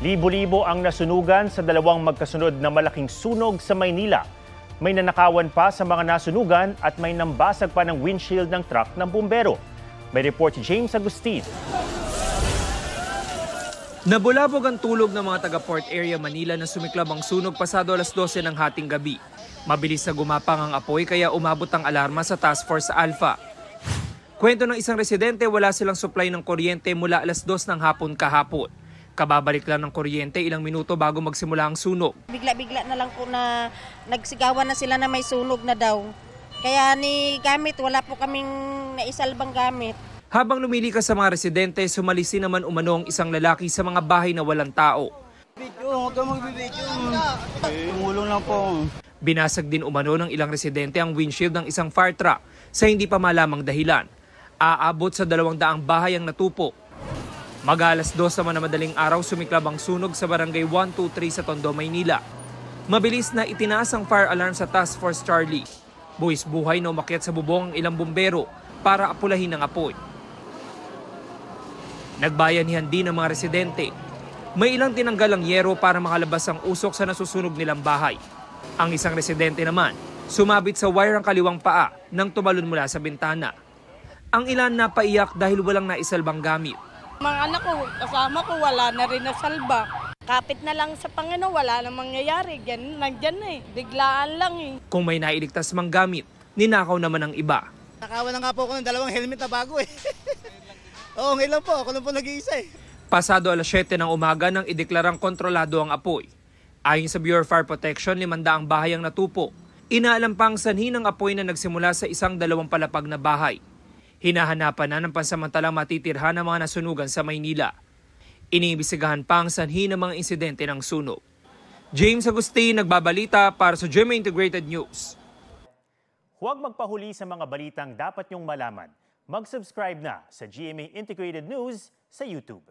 Libo-libo ang nasunugan sa dalawang magkasunod na malaking sunog sa Maynila. May nanakawan pa sa mga nasunugan at may nambasag pa ng windshield ng truck ng bumbero. May report si James Agustin. Nabulabog ang tulog ng mga taga-Port Area, Manila na sumiklab ang sunog pasado alas 12 ng hating gabi. Mabilis na gumapang ang apoy kaya umabot ang alarma sa Task Force Alpha. Kwento ng isang residente, wala silang supply ng kuryente mula alas 2 ng hapon kahapon. Kababalik lang ng kuryente ilang minuto bago magsimula ang sunog. Bigla-bigla na lang po na nagsigawan na sila na may sunog na daw. Kaya ni gamit, wala po kaming naisalbang gamit. Habang lumilikas sa mga residente, sumalisi naman umano ang isang lalaki sa mga bahay na walang tao. Tumulong lang po. Binasag din umano ng ilang residente ang windshield ng isang fire truck sa hindi pa malamang dahilan. Aabot sa 200 bahay ang natupo. Mag-alas 2 naman na madaling araw sumiklab ang sunog sa barangay 123 sa Tondo, Maynila. Mabilis na itinaas ang fire alarm sa Task Force Charlie. Buwis buhay na umakyat sa bubong ang ilang bumbero para apulahin ang apoy. Nagbayanihan din ang mga residente. May ilang tinanggal ang yero para makalabas ang usok sa nasusunog nilang bahay. Ang isang residente naman, sumabit sa wire ang kaliwang paa nang tumalon mula sa bintana. Ang ilan napaiyak dahil walang naisalbang gamit. Mga anak ko, kasama ko, wala na rin nasalba. Kapit na lang sa Panginoon, wala na mangyayari. Nandyan na biglaan lang Kung may nailigtas mang gamit, ninakaw naman ang iba. Nakawan na nga po ako ng 2 helmet na bago Oo, ngayon lang po. Ako lang po nag-iisa Pasado alas 7 ng umaga nang ideklarang kontrolado ang apoy. Ayon sa Bureau of Fire Protection, 500 bahay ang natupo. Inaalam pang sanhi ng apoy na nagsimula sa isang 2 palapag na bahay. Hinahanapan na ng pansamantalang matitirhan ng mga nasunugan sa Maynila. Iniimbestigahan pa ang sanhi ng mga insidente ng sunog. James Agustin, nagbabalita para sa GMA Integrated News. Huwag magpahuli sa mga balitang dapat niyong malaman. Mag-subscribe na sa GMA Integrated News sa YouTube.